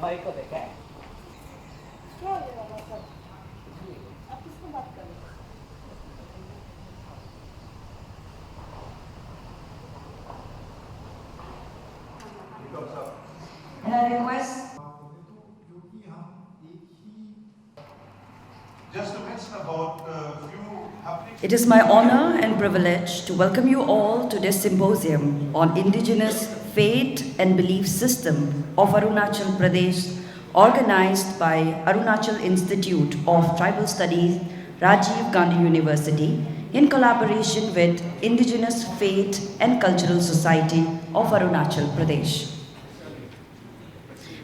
भाई को देखा है क्या हो गया बाबा सब? आप किसको बात कर रहे हो? And I request Just to mention about a few happenings. it is my honor and privilege to welcome you all to this symposium on indigenous faith and belief system of Arunachal Pradesh, organized by Arunachal Institute of Tribal Studies, Rajiv Gandhi University, in collaboration with Indigenous Faith and Cultural Society of Arunachal Pradesh.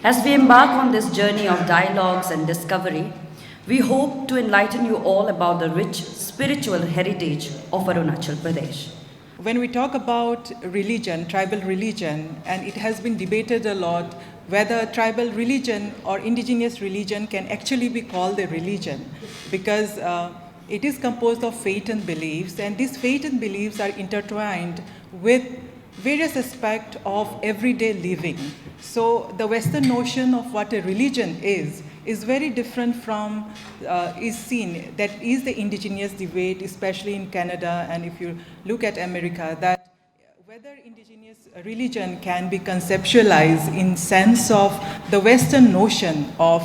As we embark on this journey of dialogues and discovery, we hope to enlighten you all about the rich spiritual heritage of Arunachal Pradesh. When we talk about religion, tribal religion, and it has been debated a lot whether tribal religion or indigenous religion can actually be called a religion, because it is composed of faith and beliefs, and these faith and beliefs are intertwined with various aspects of everyday living. So the Western notion of what a religion is very different from, is seen, that is the indigenous debate, especially in Canada, and if you look at America, that whether indigenous religion can be conceptualized in sense of the Western notion of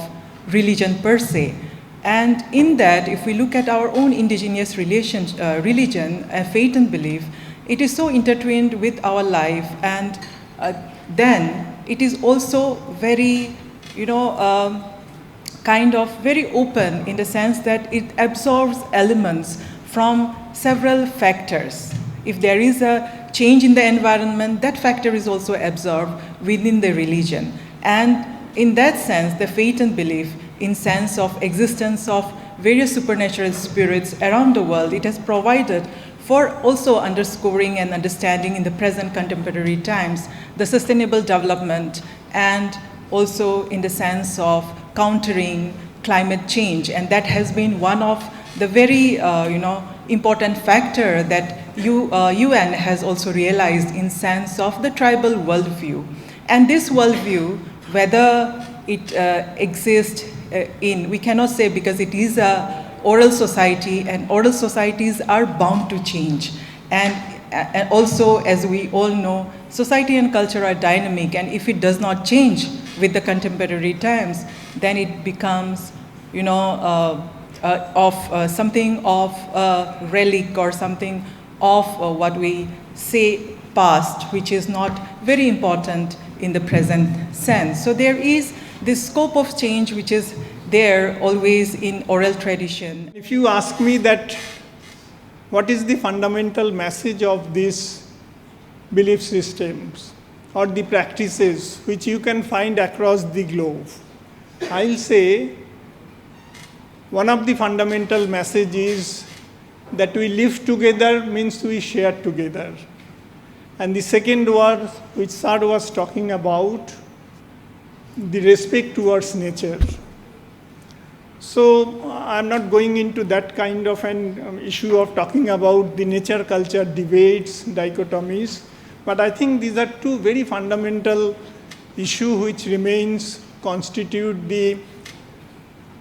religion per se. And in that, if we look at our own indigenous religion, faith and belief, it is so intertwined with our life, and then it is also very, kind of very open in the sense that it absorbs elements from several factors. If there is a change in the environment, that factor is also absorbed within the religion. And in that sense, the faith and belief, in sense of existence of various supernatural spirits around the world, it has provided for also underscoring and understanding in the present contemporary times the sustainable development, and also in the sense of countering climate change. And that has been one of the very important factor that UN has also realized in sense of the tribal worldview. And this worldview, whether it exists we cannot say, because it is a oral society, and oral societies are bound to change. And also, as we all know, society and culture are dynamic, and if it does not change with the contemporary times, then it becomes, something of a relic or something of what we say past, which is not very important in the present sense. So there is this scope of change which is there always in oral tradition. If you ask me that what is the fundamental message of these belief systems or the practices which you can find across the globe, I'll say one of the fundamental messages is that we live together means we share together. And the second word, which Sad was talking about, the respect towards nature. So I'm not going into that kind of an issue of talking about the nature-culture debates, dichotomies, but I think these are two very fundamental issues which constitute the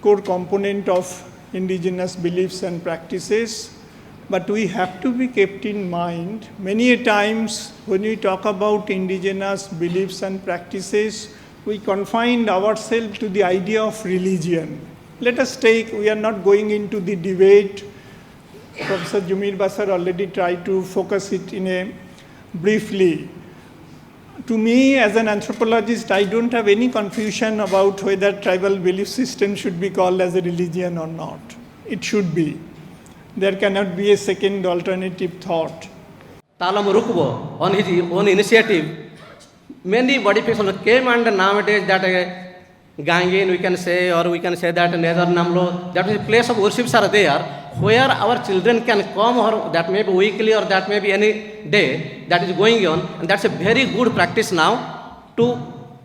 core component of indigenous beliefs and practices. But we have to be kept in mind, many a times when we talk about indigenous beliefs and practices, we confine ourselves to the idea of religion. Let us take, we are not going into the debate. Professor Jumir Basar already tried to focus it briefly. To me, as an anthropologist, I don't have any confusion about whether tribal belief system should be called as a religion or not. It should be. There cannot be a second alternative thought. Talam Rukbo, on his own initiative, many modifications came, and nowadays that Gangen we can say, or we can say that Nether Namlo, that is a place of worships are there, where our children can come, or that may be weekly, or that may be any day that is going on, and that's a very good practice now to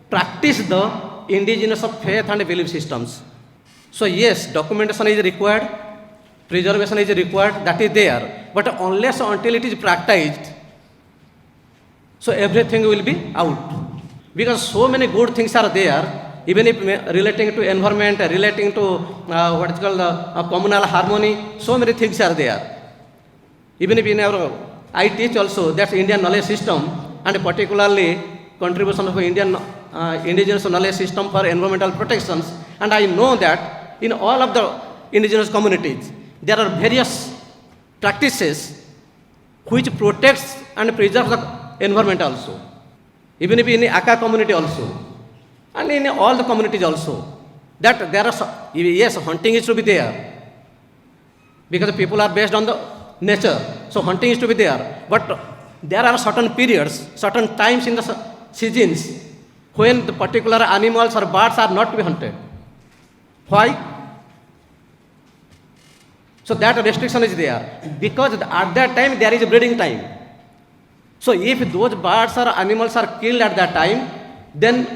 practice the indigenous of faith and belief systems. So yes, documentation is required, preservation is required, that is there, but unless until it is practiced, So everything will be out. Because so many good things are there, even if relating to environment, relating to what is called communal harmony, so many things are there. Even if in our, I teach also that Indian knowledge system, and particularly contribution of Indian indigenous knowledge system for environmental protections, and I know that in all of the indigenous communities, there are various practices which protects and preserves the environment also. Even if in the Aka community also, and in all the communities also, that there are, yes, hunting is to be there, because people are based on the nature, so hunting is to be there, but there are certain periods, certain times in the seasons, when the particular animals or birds are not to be hunted. Why? So that restriction is there, because at that time there is a breeding time. So if those birds or animals are killed at that time, then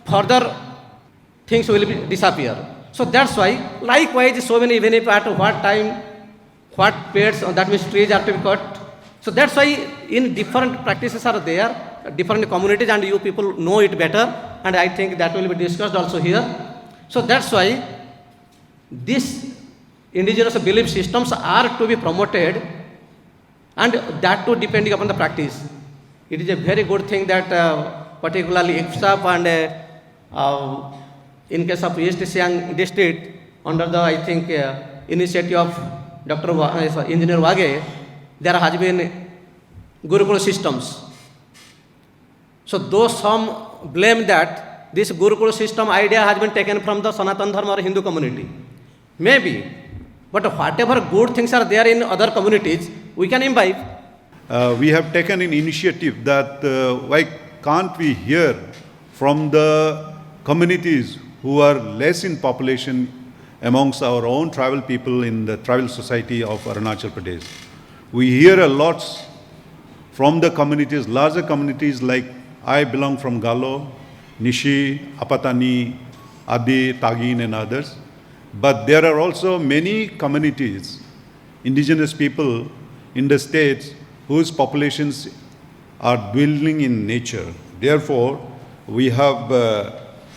further things will disappear. So that's why, likewise, so many, even if at what time, what pets, that means trees are to be cut. So that's why in different practices are there, different communities, and you people know it better, and I think that will be discussed also here. So that's why these indigenous belief systems are to be promoted, and that too depending upon the practice. It is a very good thing that particularly IFSAP and in case of East Siang district, under the, I think, initiative of Dr. Engineer Wage, there has been Gurukul systems. So though some blame that this Gurukul system idea has been taken from the Sanatan Dharma or Hindu community, maybe, but whatever good things are there in other communities, we can imbibe. We have taken an initiative that why can't we hear from the communities who are less in population amongst our own tribal people in the tribal society of Arunachal Pradesh. We hear a lot from the communities, larger communities like I belong from Galo, Nishi, Apatani, Adi, Tagin and others. But there are also many communities, indigenous people in the states whose populations are dwelling in nature. Therefore, we have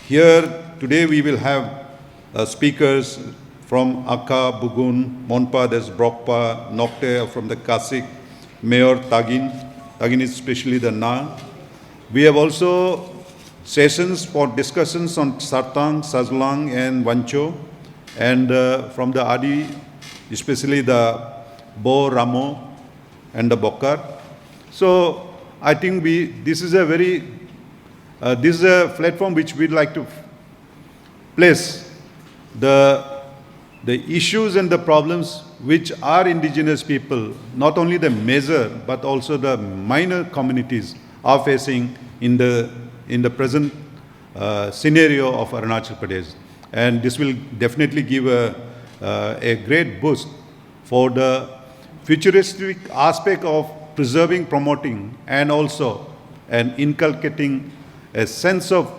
here, today we will have speakers from Aka, Bugun, Monpa, there's Brokpa, Nokte from the Kasik, Mayor Tagin. Tagin is especially the Na. We have also sessions for discussions on Sartang, Sazlang and Wancho, and from the Adi, especially the Bo, Ramo and the Bokar. So I think this is a platform which we'd like to place the issues and the problems which our indigenous people, not only the major but also the minor communities are facing in the present scenario of Arunachal Pradesh. And this will definitely give a great boost for the futuristic aspect of preserving, promoting, and also inculcating a sense of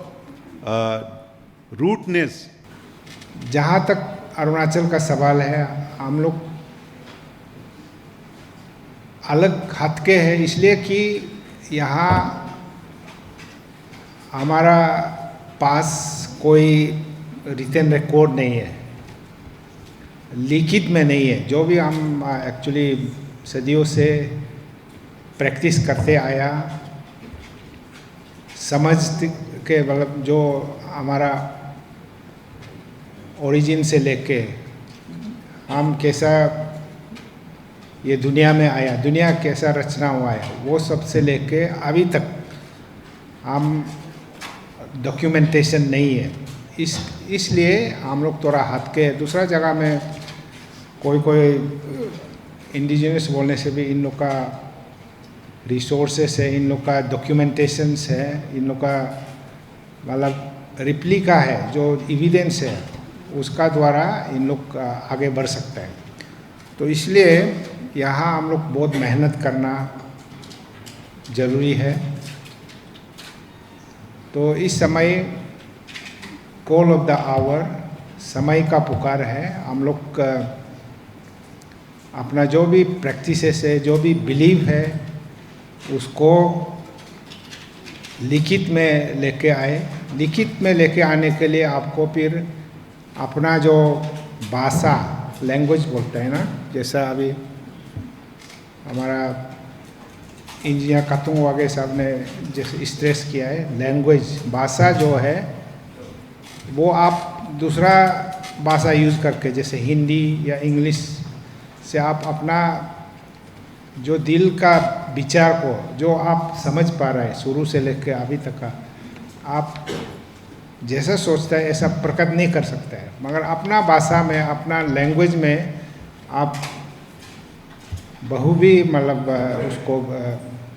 rootness. जहाँ तक अरुणाचल का सवाल है, हम लोग अलग हटके हैं इसलिए कि यहाँ हमारा पास कोई रिटन रिकॉर्ड नहीं है, लिखित में नहीं है। जो भी हम एक्चुअली सदियों से प्रैक्टिस करते आया, समझ के मतलब जो हमारा ओरिजिन से लेके हम कैसा ये दुनिया में आया, दुनिया कैसा रचना हुआ है, वो सब से लेके अभी तक हम डॉक्यूमेंटेशन नहीं है। इसलिए हम लोग थोड़ा हट के दूसरा जगह में कोई इंडिजिनस बोलने से भी इन लोग का रिसोर्सेस है, इन लोग का डॉक्यूमेंटेशंस है, इन लोग का मतलब रिप्लिका है, जो एविडेंस है उसका द्वारा इन लोग आगे बढ़ सकता है। तो इसलिए यहाँ हम लोग बहुत मेहनत करना ज़रूरी है। तो इस समय कॉल ऑफ द आवर, समय का पुकार है। हम लोग अपना जो भी प्रैक्टिसेस है, जो भी बिलीव है, उसको लिखित में लेके आए। लिखित में लेके आने के लिए आपको फिर अपना जो भाषा, लैंग्वेज बोलते हैं ना, जैसा अभी हमारा इंजीनियर कातुंग वागे साहब ने जैसे स्ट्रेस किया है, लैंग्वेज, भाषा जो है वो आप दूसरा भाषा यूज़ करके, जैसे हिंदी या इंग्लिश से आप अपना जो दिल का विचार को जो आप समझ पा रहे हैं शुरू से लेकर अभी तक का, आप जैसा सोचता है ऐसा प्रकट नहीं कर सकता है, मगर अपना भाषा में, अपना लैंग्वेज में आप बहु भी मतलब उसको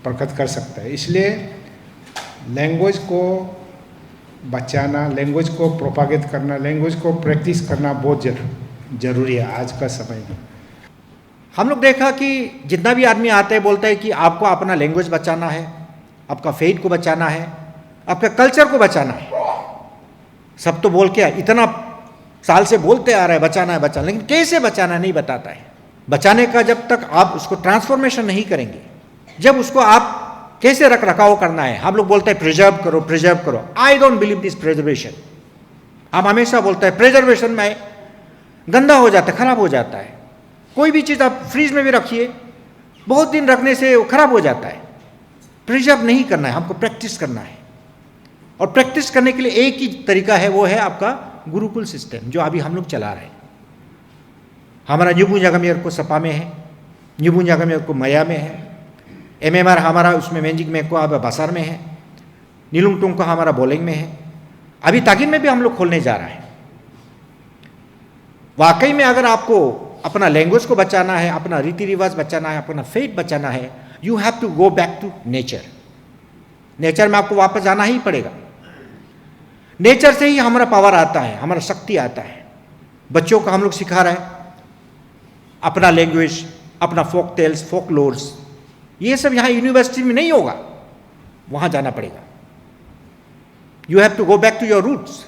प्रकट कर सकता है। इसलिए लैंग्वेज को बचाना, लैंग्वेज को प्रोपागेट करना, लैंग्वेज को प्रैक्टिस करना बहुत जरूरी है आज का समय में। हम लोग देखा कि जितना भी आदमी आता है बोलता है कि आपको अपना लैंग्वेज बचाना है, आपका फेथ को बचाना है, आपका कल्चर को बचाना है। सब तो बोल के इतना साल से बोलते आ रहा है बचाना है बचाना, लेकिन कैसे बचाना नहीं बताता है। बचाने का जब तक आप उसको ट्रांसफॉर्मेशन नहीं करेंगे, जब उसको आप कैसे रख रखाव करना है, हम लोग बोलते हैं प्रिजर्व करो प्रिजर्व करो। I don't believe this preservation. हम हमेशा बोलते हैं प्रिजर्वेशन में गंदा हो जाता है, खराब हो जाता है। कोई भी चीज़ आप फ्रीज में भी रखिए, बहुत दिन रखने से वो खराब हो जाता है। प्रिजर्व नहीं करना है, हमको प्रैक्टिस करना है। और प्रैक्टिस करने के लिए एक ही तरीका है, वो है आपका गुरुकुल सिस्टम, जो अभी हम लोग चला रहे हैं। हमारा न्यूबू जागमेर को सपा में है, न्यूबू जागमेर को मया में है, MMR हमारा उसमें मैजिक में को अब बसार में है, नीलुंगटुंग को हमारा बोलेंग में है, अभी तागिन में भी हम लोग खोलने जा रहा है। वाकई में अगर आपको अपना लैंग्वेज को बचाना है, अपना रीति रिवाज बचाना है, अपना फेथ बचाना है, you have to go back to nature. Nature में आपको वापस जाना ही पड़ेगा। नेचर से ही हमारा पावर आता है, हमारा शक्ति आता है। बच्चों को हम लोग सिखा रहे हैं अपना लैंग्वेज, अपना फोक टेल्स, फोक लोर्स, ये सब यहाँ यूनिवर्सिटी में नहीं होगा, वहाँ जाना पड़ेगा। You have to go back to your roots.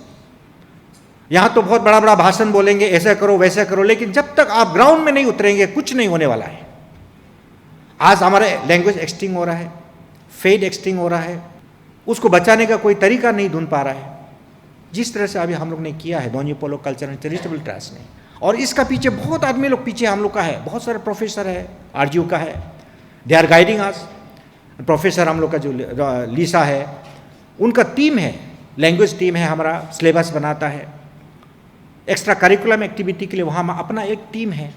यहाँ तो बहुत बड़ा बड़ा भाषण बोलेंगे, ऐसा करो वैसा करो, लेकिन जब तक आप ग्राउंड में नहीं उतरेंगे कुछ नहीं होने वाला है। आज हमारा लैंग्वेज एक्सटिंग हो रहा है, फेड एक्सटिंग हो रहा है, उसको बचाने का कोई तरीका नहीं ढूंढ पा रहा है, जिस तरह से अभी हम लोग ने किया है Donyi Polo culture and charitable trust ने। और इसका पीछे बहुत आदमी लोग पीछे हम लोग का है, बहुत सारे प्रोफेसर है, RGU का है, they are guiding us. Professor हम लोग का जो लीसा है, उनका टीम है, लैंग्वेज टीम है, हमारा सिलेबस बनाता है। एक्स्ट्रा करिकुलम एक्टिविटी के लिए वहाँ अपना एक टीम है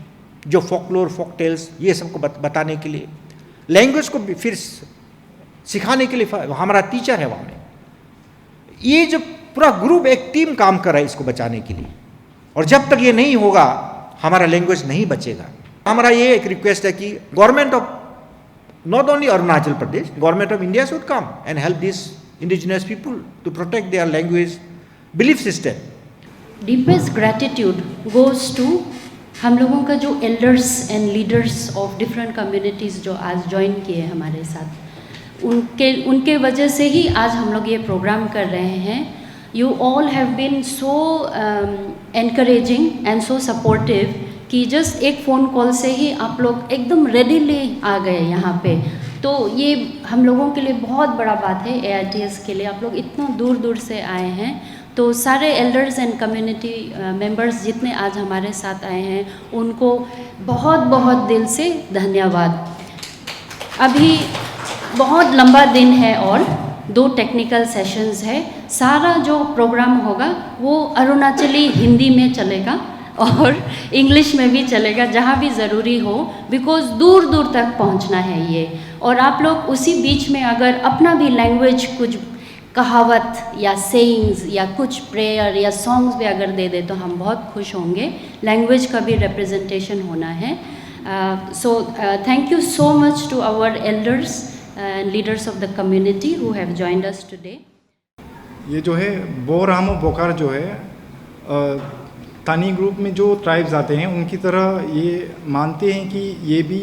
जो फोकलोर, फोक टेल्स, ये सबको बताने के लिए, लैंग्वेज को फिर सिखाने के लिए हमारा टीचर है वहाँ में। ये जो पूरा ग्रुप, एक टीम काम कर रहा है इसको बचाने के लिए। और जब तक ये नहीं होगा हमारा लैंग्वेज नहीं बचेगा। हमारा ये एक रिक्वेस्ट है कि government of not only Arunachal Pradesh, government of India should come and help these indigenous people to protect their language, belief system. Deepest gratitude goes to हम लोगों का जो elders and leaders of different communities जो आज join किए हमारे साथ, उनके वजह से ही आज हम लोग ये प्रोग्राम कर रहे हैं। You all have been so encouraging and so supportive कि जस्ट एक फ़ोन कॉल से ही आप लोग एकदम रेडीली आ गए यहाँ पे। तो ये हम लोगों के लिए बहुत बड़ा बात है, AITS के लिए। आप लोग इतना दूर दूर से आए हैं, तो सारे एल्डर्स एंड कम्युनिटी मेंबर्स जितने आज हमारे साथ आए हैं, उनको बहुत बहुत दिल से धन्यवाद। अभी बहुत लंबा दिन है और 2 टेक्निकल सेशंस है। सारा जो प्रोग्राम होगा वो अरुणाचली हिंदी में चलेगा और इंग्लिश में भी चलेगा, जहाँ भी ज़रूरी हो, बिकॉज़ दूर दूर तक पहुँचना है ये। और आप लोग उसी बीच में अगर अपना भी लैंग्वेज, कुछ कहावत या सेइंग्स या कुछ प्रेयर या सॉन्ग्स भी अगर दे दे तो हम बहुत खुश होंगे। लैंग्वेज का भी रिप्रेजेंटेशन होना है। So thank you so much to our elders and leaders of the community who have joined us today. ये जो है बोरामो बोकार जो है तानी ग्रुप में जो ट्राइब्स आते हैं उनकी तरह ये मानते हैं कि ये भी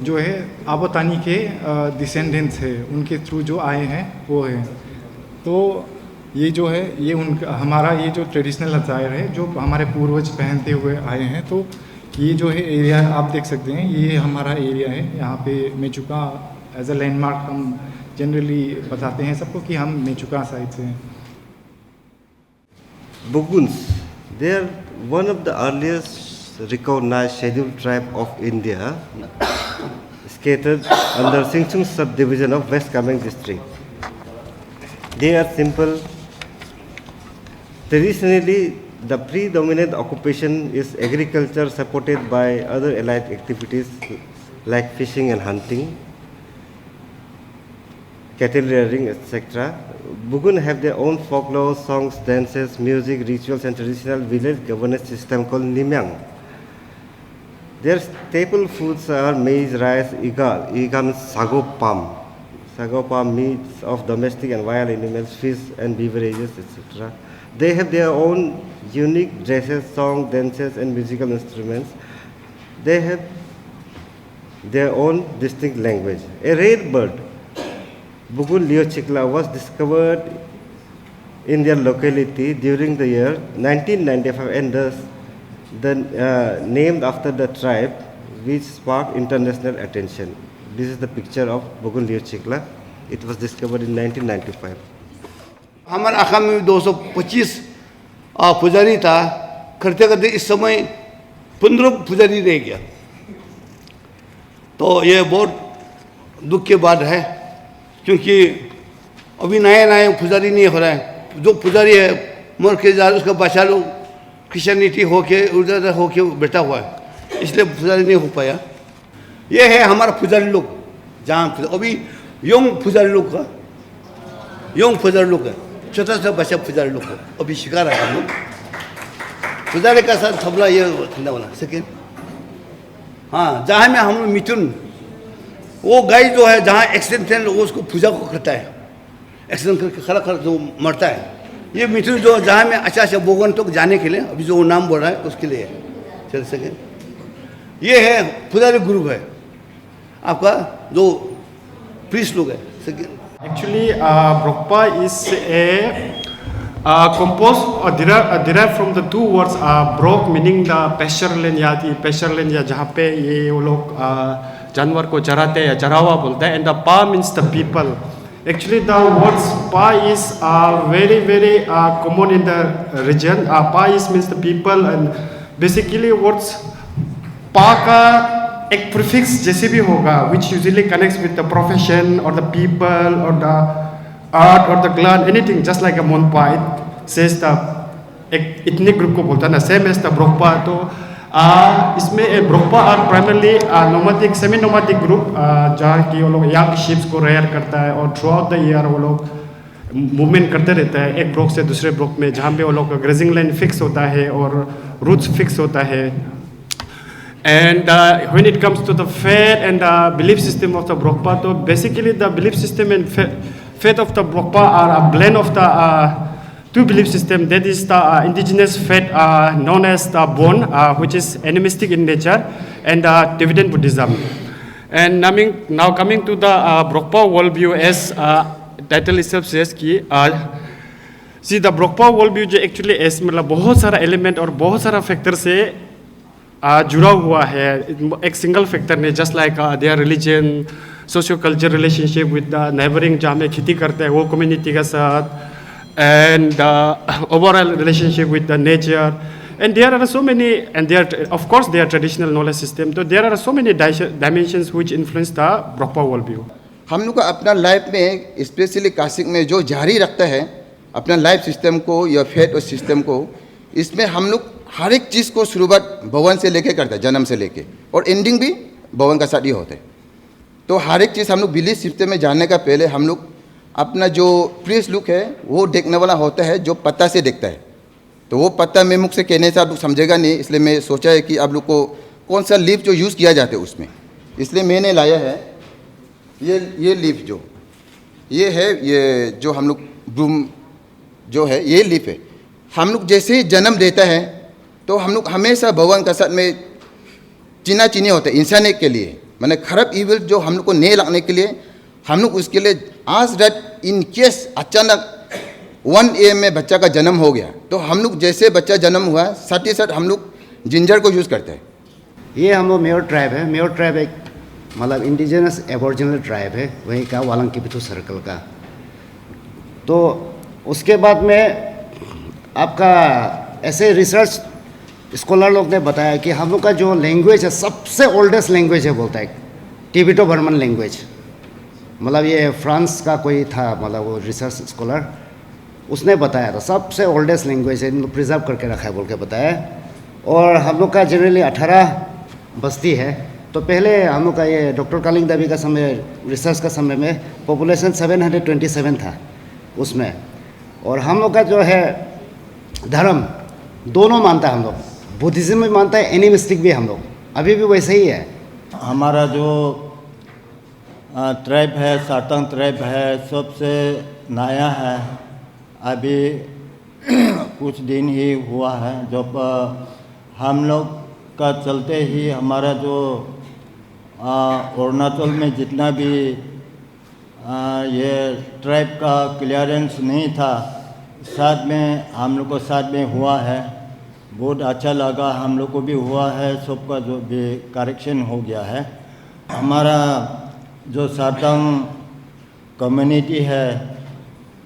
जो है आबो तानी के डिसेंडेंट्स है, उनके थ्रू जो आए हैं वो है। तो ये जो है ये उनका हमारा ये जो ट्रेडिशनल अटायर है जो हमारे पूर्वज पहनते हुए आए हैं। तो ये जो है एरिया आप देख सकते हैं, ये हमारा एरिया है। यहाँ पे मेचुका एज अ लैंडमार्क हम जनरली बताते हैं सबको कि हम मेचुका साइड से हैं. Buguns, they are one of the earliest recognized scheduled tribe of India, scattered under Singchung subdivision of West Kameng district. They are simple. Traditionally, the predominant occupation is agriculture supported by other allied activities like fishing and hunting, cattle rearing, etc. Bugun have their own folklore, songs, dances, music, rituals, and traditional village governance system called Nimyang. Their staple foods are maize, rice, igam, sago palm. Sago palm, meats of domestic and wild animals, fish and beverages, etc. They have their own unique dresses, songs, dances, and musical instruments. They have their own distinct language. A rare bird, Bugun Leochikla, was discovered in their locality during the year 1995 and thus named after the tribe, which sparked international attention. This is the picture of Bugun Leochikla. It was discovered in 1995. हमारे आखा में 225 पुजारी था. करते करते इस समय 15 पुजारी रह गया. तो ये बहुत दुख की बात है, क्योंकि अभी नए नए पुजारी नहीं हो रहा है. जो पुजारी है मर के जा उसका बच्चा लोग क्रिश्चियनिटी होके उधर होके बैठा हुआ है, इसलिए पुजारी नहीं हो पाया. ये है हमारा पुजारी लोग. जहाँ अभी यंग पुजारी लोग का यंग पुजारी लोग है, छोटा सा बच्चा पुजारी लोग को अभी शिकार है. हम लोग पुजारी का साथ तबला ये ठंडा होना सेकेंड. हाँ, जहाँ में हम लोग मिथुन, वो गाय जो है जहाँ एक्सीडेंट है वो उसको पूजा को करता है. एक्सीडेंट करके खड़ा खड़ा जो मरता है, ये मिथुन जो जहाँ में अच्छा अच्छा भगवान तक जाने के लिए अभी जो नाम बोल रहा है उसके लिए चल सके. ये है पुजारी ग्रुप है आपका जो प्रीस्ट लोग है. Actually, Brokpa is composed derived from the two words Brok, meaning the pasture land या जहाँ पे ये वो लोग जानवर को चराते हैं, चरावा बोलते हैं, and the Pa means the people. Actually, the words Pa is very common in the region. Pa is means the people, and basically words Pa का एक prefix जैसे भी होगा, which usually connects with the profession or the people or the art or the clan, anything, just like a Monpa, it says the एक ethnic group को बोलता है ना, same as the Brokpa. तो इसमें Brokpa are primarily nomadic, semi-nomadic group जहाँ की वो लोग young sheep को rear करता है और throughout the year वो लोग movement करते रहता है एक ब्लॉक से दूसरे ब्लॉक में, जहाँ पे वो लोग grazing land fix होता है और roots fix होता है. And when it comes to the faith and the belief system of the Brokpa, so basically the belief system and faith of the Brokpa are a blend of the two belief systems. That is the indigenous faith known as the Bon, which is animistic in nature, and Tibetan Buddhism. And now coming to the Brokpa worldview, as title itself says, कि see the Brokpa worldview जो actually is मतलब बहुत सारा element और बहुत सारा factor से जुड़ा हुआ है. एक सिंगल फैक्टर ने, just like their religion, socio culture relationship with the neighbouring जहाँ में खेती करते हैं वो कम्युनिटी के साथ, and overall relationship with the nature. And there are so many, and there of course their traditional knowledge system. तो there are so many dimensions which influence the Brokpa world view. हम लोग का अपना लाइफ में specially कासिक में जो जारी रखता है अपना लाइफ सिस्टम को या फेथ और सिस्टम को, इसमें हम लोग हर एक चीज़ को शुरुआत भवन से लेके करते हैं, जन्म से लेके, और एंडिंग भी भवन का साथ ही होता है. तो हर एक चीज़ हम लोग बिलीफ सिस्टम में जानने का पहले हम लोग अपना जो प्रीस्ट लुक है वो देखने वाला होता है, जो पत्ता से देखता है. तो वो पत्ता मैं मुख से कहने से आप लोग समझेगा नहीं, इसलिए मैं सोचा है कि आप लोग को कौन सा लीफ जो यूज़ किया जाता है उसमें, इसलिए मैंने लाया है ये लीफ जो ये है, ये जो हम लोग ब्रूम जो है ये लीफ है. हम लोग जैसे ही जन्म देता है तो हम लोग हमेशा भगवान का साथ में चीना चीनी होते हैं इंसान के लिए, मैंने खराब इविल जो हम लोग को नहीं लगने के लिए हम लोग उसके लिए आज दैट इन केस अचानक 1 AM में बच्चा का जन्म हो गया तो हम लोग जैसे बच्चा जन्म हुआ साथ ही साथ हम लोग जिंजर को यूज़ करते हैं. ये हम लोग मेयर ट्राइब है. मेयर ट्राइब एक मतलब इंडिजिनस एबोरिजिनल ट्राइब है, वहीं का वालंकीबिथु सर्कल का। तो उसके बाद में आपका ऐसे रिसर्च स्कॉलर लोग ने बताया कि हम लोग का जो लैंग्वेज है सबसे ओल्डेस्ट लैंग्वेज है बोलता है, टिबेटो बर्मन लैंग्वेज। मतलब ये फ्रांस का कोई था, मतलब वो रिसर्च स्कॉलर, उसने बताया था सबसे ओल्डेस्ट लैंग्वेज है, प्रिजर्व करके रखा है बोल के बताया। और हम लोग का जनरली 18 बस्ती है। तो पहले हम लोग का ये डॉक्टर कालिंग देवी का समय, रिसर्च का समय में पॉपुलेशन 727 था उसमें। और हम लोग का जो है धर्म दोनों मानता है, हम लोग बुद्धिज़्म भी मानता है, एनिमिस्टिक भी हम लोग अभी भी वैसे ही है। हमारा जो ट्राइब है, सार्तंग ट्राइब है, सबसे नया है, अभी कुछ दिन ही हुआ है। जब हम लोग का चलते ही हमारा जो अरुणाचल में जितना भी ये ट्राइब का क्लियरेंस नहीं था, साथ में हम लोग को साथ में हुआ है, बहुत अच्छा लगा, हम लोग को भी हुआ है, सबका जो भी करेक्शन हो गया है। हमारा जो सार्तंग कम्युनिटी है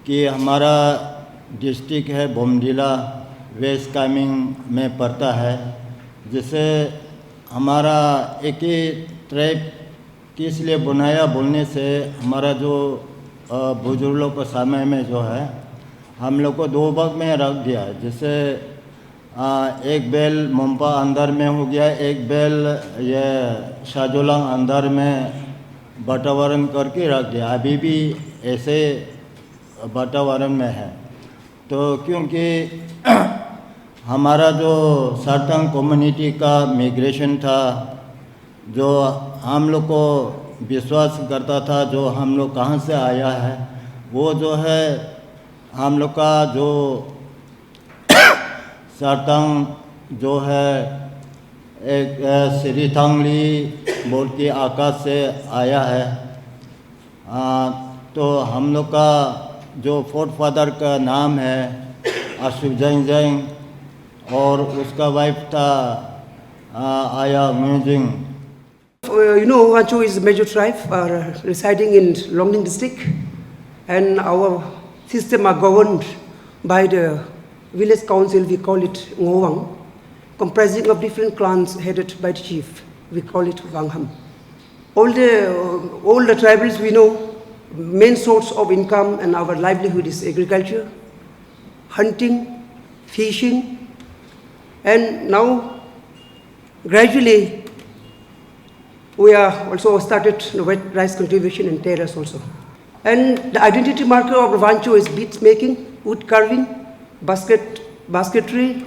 कि हमारा डिस्ट्रिक्ट है बोमडिला, वेस्ट कामेंग में पड़ता है, जिसे हमारा एक ही ट्राइब किस लिए बनाया बोलने से हमारा जो बुजुर्गों के समय में जो है हम लोग को 2 भाग में रख दिया, जिसे एक बेल मुंपा अंदर में हो गया, एक बेल ये शाजोलांग अंदर में वातावरण करके रख दिया। अभी भी ऐसे वातावरण में है। तो क्योंकि हमारा जो सार्तंग कम्युनिटी का मिग्रेशन था, जो हम लोग को विश्वास करता था जो हम लोग कहाँ से आया है, वो जो है हम लोग का जो सार्तंग जो है एक श्रीथांगली बोल के आकाश से आया है। तो हम लोग का जो फोर्थ फादर का नाम है अशुजैंग, और उसका वाइफ था आया musing. You know, Wancho is a major tribe residing in Longning district, and our system are governed by the village council. We call it Ngowang, comprising of different clans headed by the chief. We call it Wangham. All the tribals we know, main source of income and our livelihood is agriculture, hunting, fishing, and now gradually we are also started the wet rice cultivation and terrace also. And the identity marker of Wancho is beads making, wood carving, basketry,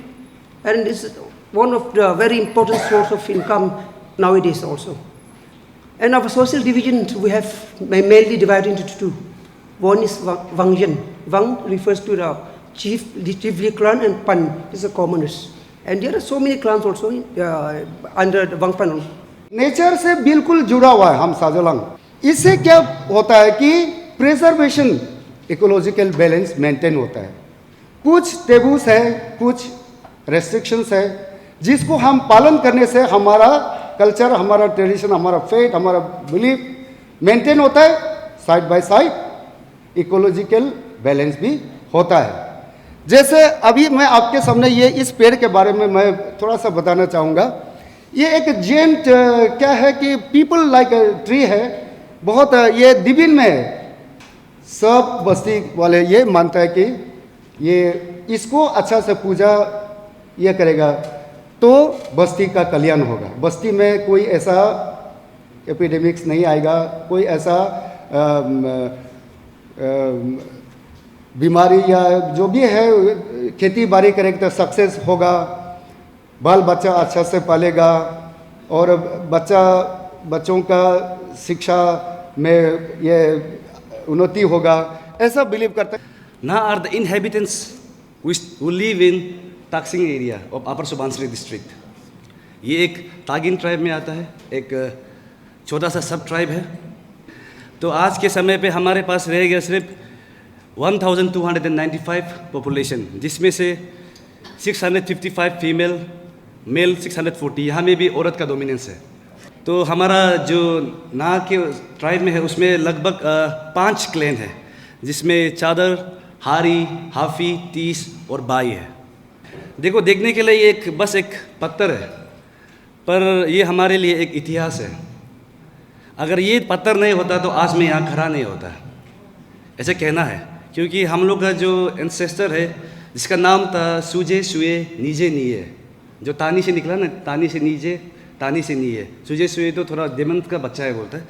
and it's one of the very important source of income nowadays also. And our social division we have mainly divided into 2. One is Wangyan. Wang refers to the chiefly clan, and Pan is the commoners. And there are so many clans also under the Wangpan. Nature से बिल्कुल जुड़ा हुआ है हम साजोलांग। इससे क्या होता है कि प्रिजर्वेशन, इकोलॉजिकल बैलेंस मेंटेन होता है। कुछ टेबूस है, कुछ रेस्ट्रिक्शंस है, जिसको हम पालन करने से हमारा कल्चर, हमारा ट्रेडिशन, हमारा फेथ, हमारा बिलीफ मेंटेन होता है। Side by side ecological balance भी होता है। जैसे अभी मैं आपके सामने ये इस पेड़ के बारे में मैं थोड़ा सा बताना चाहूँगा। ये एक जेंट क्या है कि पीपल लाइक ट्री है, बहुत ये दिबिन में सब बस्ती वाले ये मानता है कि ये इसको अच्छा से पूजा ये करेगा तो बस्ती का कल्याण होगा, बस्ती में कोई ऐसा एपिडेमिक्स नहीं आएगा, कोई ऐसा बीमारी या जो भी है खेती बाड़ी करेगा तो सक्सेस होगा, बाल बच्चा अच्छा से पालेगा और बच्चों का शिक्षा में ये उन्नति होगा, ऐसा बिलीव करते हैं। Now are the inhabitants who live in Taksing area of Upper Subansiri district. ये एक तागिन ट्राइब में आता है, एक छोटा सा सब ट्राइब है। तो आज के समय पे हमारे पास रह गया सिर्फ 1295 पॉपुलेशन, जिसमें से 655 फीमेल, मेल 640, यहाँ में भी औरत का डोमिनेंस है। तो हमारा जो ना के ट्राइब में है उसमें लगभग 5 क्लैन है, जिसमें चादर, हारी, हाफी, तीस और बाई है। देखो, देखने के लिए बस एक पत्थर है, पर ये हमारे लिए एक इतिहास है। अगर ये पत्थर नहीं होता तो आज मैं यहाँ खड़ा नहीं होता, ऐसे कहना है। क्योंकि हम लोग का जो एंसेस्टर है, जिसका नाम था सुजे सुए नीजे नीये, जो तानी से निकला ना, तानी से नीजे, तानी से नीये, सुजे सुए तो थोड़ा देमंत का बच्चा है बोलता है।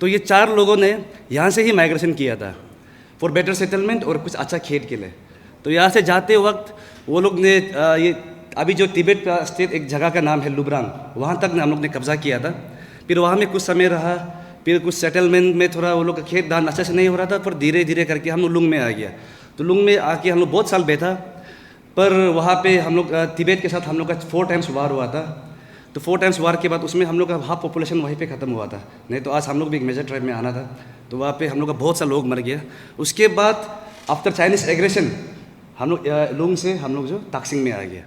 तो ये 4 लोगों ने यहाँ से ही माइग्रेशन किया था फॉर बेटर सेटलमेंट और कुछ अच्छा खेत के लिए। तो यहाँ से जाते वक्त वो लोग ने ये अभी जो तिब्बत का स्टेट एक जगह का नाम है लुब्रांग, वहाँ तक हम लोग ने कब्जा किया था। फिर वहाँ में कुछ समय रहा, फिर कुछ सेटलमेंट में थोड़ा वो लोग का खेत दान अच्छे से नहीं हो रहा था, पर धीरे धीरे करके हम लोग लुंग में आ गया। तो लुंग में आके हम लोग बहुत साल बैठा, पर वहाँ पे हम लोग तिब्बत के साथ हम लोग का 4 टाइम्स वार हुआ था। तो 4 टाइम्स वार के बाद उसमें हम लोग का हाफ पॉपुलेशन वहीं पे ख़त्म हुआ था, नहीं तो आज हम लोग भी एक मेजर ट्राइब में आना था। तो वहाँ पे हम लोग का बहुत सा लोग मर गया। उसके बाद आफ्टर चाइनीज़ एग्रेशन हम लोग लुंग से हम लोग जो ताकसिंग में आ गया।